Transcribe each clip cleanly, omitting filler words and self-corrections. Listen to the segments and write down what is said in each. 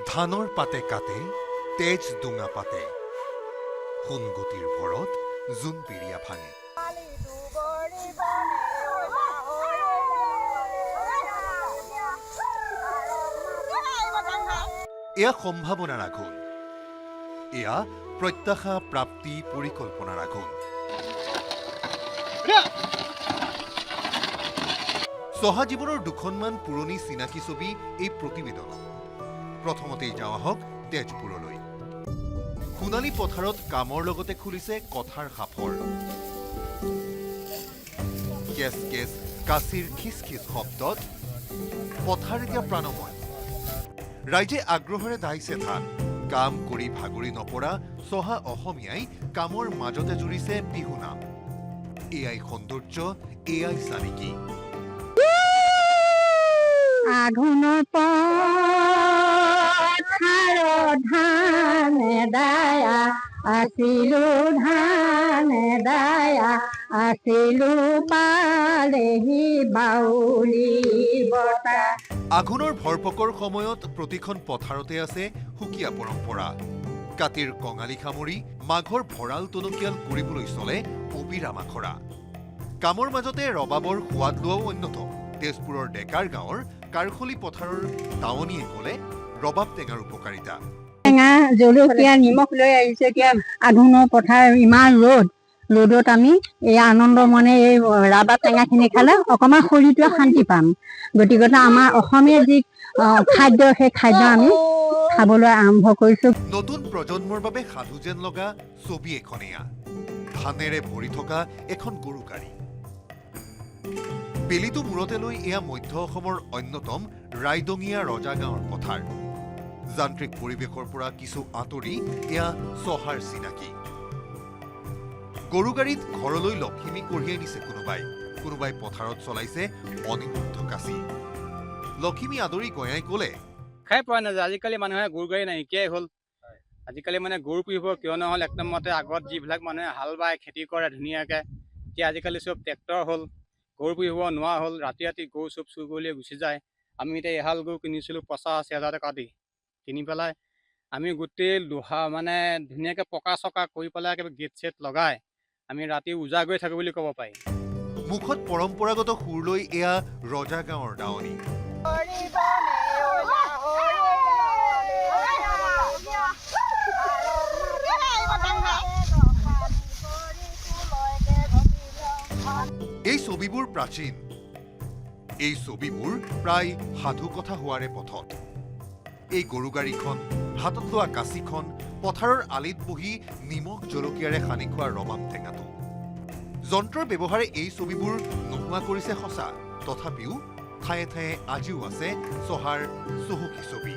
ধানৰ পাতে কাটে তেজ ডুঙা পাতে সোণগতিৰ ভৰত জোন পিৰিয়া ভাঙে এয়া সম্ভাৱনাৰ আঘোণ এয়া প্ৰত্যাশা প্ৰাপ্তি পৰিকল্পনাৰ আঘোণ চহা জীৱনৰ দুখনমান পুৰণি চিনাকি ছবি এই প্ৰতিবেদন প্ৰথমতেই যাওঁ আহক তেজপুৰলৈ সোণালী পথাৰত কামৰ লগতে খুলিছে কথাৰ সাফৰ কেছ কেছ কাচিৰ খিচখিচ শব্দত পথাৰ এতিয়া প্ৰাণময় ৰাইজে আগ্ৰহেৰে দাইছে ধান কাম কৰি ভাগৰি নপৰা চহা অসমীয়াই কামৰ মাজতে জুৰিছে বিহু নাম এয়াই সৌন্দৰ্য এয়াই চানিকি আঘোণৰ পথাৰৰ ধান দায়া আছিলো পালেহি বাউলি বতা আঘোণৰ ভৰপকৰ সময়ত প্ৰতিখন পথাৰতে আছে সুকীয়া পৰম্পৰা কাতিৰ কঙালী সামৰি মাঘৰ ভঁৰাল টনকিয়াল কৰিবলৈ চলে অবিৰাম আখৰা কামৰ মাজতে ৰবাবৰ সোৱাদ লোৱাও অন্যতম তেজপুৰৰ ডেকাৰ গাঁৱৰ কাৰখলি পথাৰৰ টাৱনীয়ে ক'লে ৰবাব টেঙাৰ উপকাৰিতা টেঙা জলকীয়া নিমখ লৈ আহিছে এতিয়া আঘোণৰ পথাৰ ইমান ৰ'দত আমি এই আনন্দ মনে এই ৰাবাব টেঙাখিনি খালে অকণমান শৰীৰটোৱে শান্তি পাম গতিকে আমাৰ অসমীয়া যি খাদ্য সেই খাদ্য আমি খাবলৈ আৰম্ভ কৰিছোঁ নতুন প্ৰজন্মৰ বাবে সাধু যেন লগা ছবি এখন এয়া ধানেৰে ভৰি থকা এখন গৰু গাড়ী বেলিটো মূৰতে লৈ এয়া মধ্য অসমৰ অন্যতম ৰাইডঙীয়া ৰজাগাঁৱৰ পথাৰ যান্ত্ৰিক পৰিৱেশৰ পৰা কিছু আঁতৰি এয়া চহাৰ চিনাকি গৰু গাড়ীত ঘৰলৈ লখিমী কঢ়িয়াই নিছে কোনোবাই পথাৰত চলাইছে অনিৰুদ্ধ কাচি লখিমী আদৰি গয়াই ক'লে খাই পোৱা নাযায় আজিকালি মানুহে গৰু গাড়ী নাইকিয়াই হ'ল আজিকালি মানে গৰু পুহিব কিয় নহ'ল একদম মতে আগত যিবিলাক মানুহে হাল বাই খেতি কৰে ধুনীয়াকৈ এতিয়া আজিকালি চব ট্ৰেক্টৰ হ'ল গৰু পুহিব নোৱাৰা হ'ল ৰাতি গৰু চব চুৰ কৰিলে গুচি যায় আমি এতিয়া এহাল গৰু কিনিছিলোঁ 85,000 টকা দি কিনি পেলাই আমি গোটেই লোহা মানে ধুনীয়াকৈ পকা চকা কৰি পেলাই একেবাৰে গেট চেট লগাই আমি ৰাতি উজাগৰি থাকোঁ বুলি ক'ব পাৰি মুখত পৰম্পৰাগত সুৰ লৈ এয়া ৰজাগাঁৱৰ দাৱনী এই ছবিবোৰ প্ৰাচীন এই ছবিবোৰ প্ৰায় সাধু কথা হোৱাৰে পথত এই গৰু গাড়ীখন হাতত লোৱা কাঁচিখন পথাৰৰ আলিত বহি নিমখ জলকীয়াৰে সানি খোৱা ৰবাব টেঙাটো যন্ত্ৰৰ ব্যৱহাৰে এই ছবিবোৰ নোহোৱা কৰিছে সঁচা তথাপিও ঠায়ে ঠায়ে আজিও আছে চহাৰ চহকী ছবি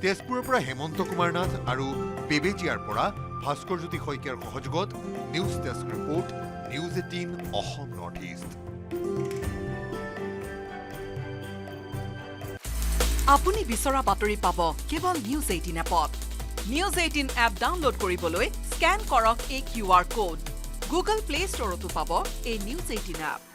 তেজপুৰৰ পৰা হেমন্ত কুমাৰ নাথ আৰু বেবেজিয়াৰ পৰা ভাস্কৰজ্যোতি শইকীয়াৰ সহযোগত news desk report news 18 Assam north east আপুনি বিচৰা বাতৰি পাব কেৱল নিউজ 18 এপত নিউজ 18 এপ ডাউনলোড কৰিবলৈ স্কেন কৰক এই QR কোড গুগল প্লে ষ্টৰতো পাব এই নিউজ 18 এপ